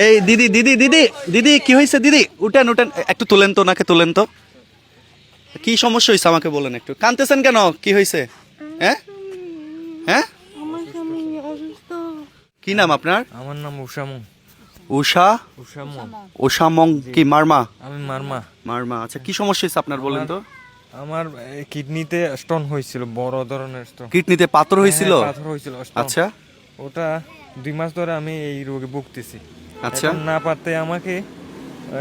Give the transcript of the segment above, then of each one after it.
এই দিদি দিদি দিদি দিদি কি হয়েছে দিদি? উঠেন উঠেন, একটু তোলেন তো, ওনাকে তোলেন তো। কি সমস্যা হয়েছে আমাকে বলেন একটু। কাঁদতেছেন কেন? কি হয়েছে? হ্যাঁ হ্যাঁ, আমার স্বামী অসুস্থ। কি নাম আপনার? আমার নাম উষামু। উষা উষামু। ওষামং কি মারমা? আমি মারমা। মারমা, আচ্ছা কি সমস্যা হয়েছে আপনার বলেন তো। আমার কিডনিতে স্টোন হয়েছিল, বড় ধরনের স্টোন। কিডনিতে পাথর হয়েছিল? পাথর হয়েছিল, stone। আচ্ছা ওটা 2 মাস ধরে আমি এই রোগে ভুগতেছি। আচ্ছা এখন না পারতে আমাকে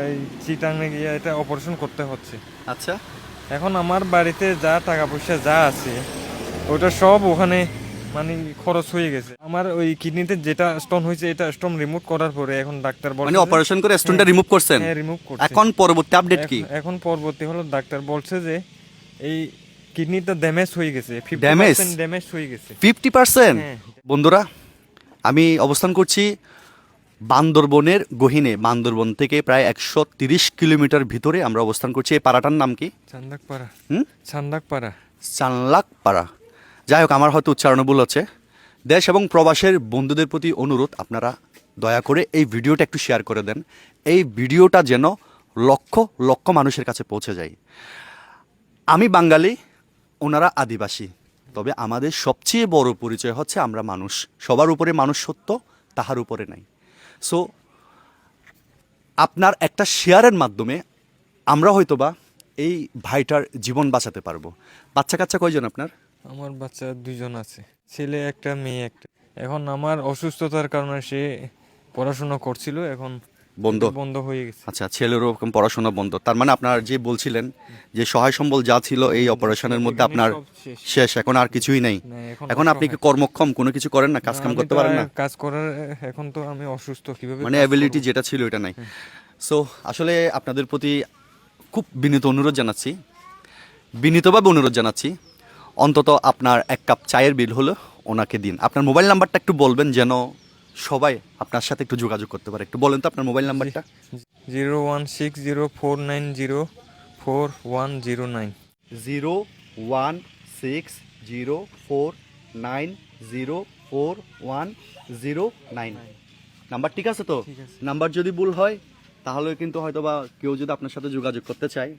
এই চিটাঙে গিয়ে এটা অপারেশন করতে হচ্ছে। আচ্ছা এখন আমার বাড়িতে যা টাকা পয়সা যা আছে ওটা সব ওখানে মানে খরচ হয়ে গেছে। আমার ওই কিডনিতে যেটা স্টোন হয়েছে এটা স্টোন রিমুভ করার পরে এখন ডাক্তার বলছে মানে অপারেশন করে স্টোনটা রিমুভ করছেন? হ্যাঁ, রিমুভ করছে। এখন পরবর্তী আপডেট কি? এখন পরবর্তী হলো ডাক্তার বলছে যে এই কিডনিটা ড্যামেজ হয়ে গেছে, Damage? 50% ড্যামেজ হয়ে গেছে। 50%? হ্যাঁ। বন্ধুরা, আমি অবস্থান করছি বান্দরবনের গহীনে। বান্দরবন থেকে প্রায় 130 কিলোমিটার ভিতরে আমরা অবস্থান করছি। এই পাড়াটার নাম কি? চান্দাকপাড়া। হুম, চান্দাকপাড়া। চানলাকপাড়া। যাই হোক, আমার হয়তো উচ্চারণ ভুল হচ্ছে। দেশ এবং প্রবাসের বন্ধুদের প্রতি অনুরোধ, আপনারা দয়া করে এই ভিডিওটা একটু শেয়ার করে দেন। এই ভিডিওটা যেন লক্ষ লক্ষ মানুষের কাছে পৌঁছে যায়। আমি বাঙালি, ওনারা আদিবাসী, তবে আমাদের সবচেয়ে বড় পরিচয় হচ্ছে আমরা মানুষ। সবার উপরে মানুষ সত্য, তাহার উপরে নাই। সো আপনার একটা শেয়ারের মাধ্যমে আমরা হয়তোবা এই ভাইটার জীবন বাঁচাতে পারবো। বাচ্চা কাচ্চা কয়জন আপনার? আমার বাচ্চা 2 জন আছে, ছেলে একটা মেয়ে একটা। এখন আমার অসুস্থতার কারণে সে পড়াশোনা করছিল, এখন বন্ধ? বন্ধ হয়ে গেছে। আচ্ছা, ছেলেরও এরকম পড়াশোনা বন্ধ। তার মানে আপনার যে বলছিলেন যে সহায় সম্বল যা ছিল এই অপারেশনের মধ্যে এখানে আপনার সব শেষ। শেষ, এখন আর কিছুই নেই। না, এখন আপনি কি কর্মক্ষম? কোনো কিছু করেন না? কাজ কাম আমি করতে তো পারেন আর না? কাজ করার এখন তো আমি অসুস্থ, কিভাবে মানে কাজ অ্যাবিলিটি করব? যেটা ছিল এটা নাই। সো আসলে আপনাদের প্রতি খুব বিনীত অনুরোধ জানাচ্ছি, বিনীতভাবে অনুরোধ জানাচ্ছি, অন্তত আপনার 1 কাপ চায়ের বিল হলো ওনাকে দিন। আপনার মোবাইল নাম্বারটা একটু বলবেন যেন সবাই আপনার সাথে একটু যোগাযোগ করতে পারে। একটু বলেন তো আপনার মোবাইল নাম্বারটা। 01604904109। 01604904109। নাম্বার ঠিক আছে তো? ঠিক আছে। নাম্বার যদি ভুল হয় তাহলে কিন্তু হয়তো বা কেউ যদি আপনার সাথে যোগাযোগ করতে চায়,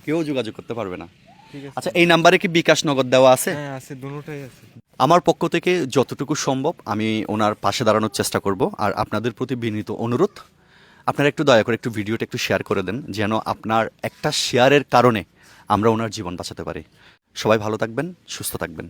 কেউ যোগাযোগ করতে পারবে না। ঠিক আছে। আচ্ছা, এই নাম্বারে কি বিকাশ নগদ দেওয়া আছে? হ্যাঁ আছে, দুটোটাই আছে। আমার পক্ষ থেকে যতটুকু সম্ভব আমি ওনার পাশে দাঁড়ানোর চেষ্টা করব। আর আপনাদের প্রতি বিনীত অনুরোধ, আপনারা একটু দয়া করে একটু ভিডিওটা একটু শেয়ার করে দেন, যেন আপনার একটা শেয়ারের কারণে আমরা ওনার জীবন বাঁচাতে পারি। সবাই ভালো থাকবেন, সুস্থ থাকবেন।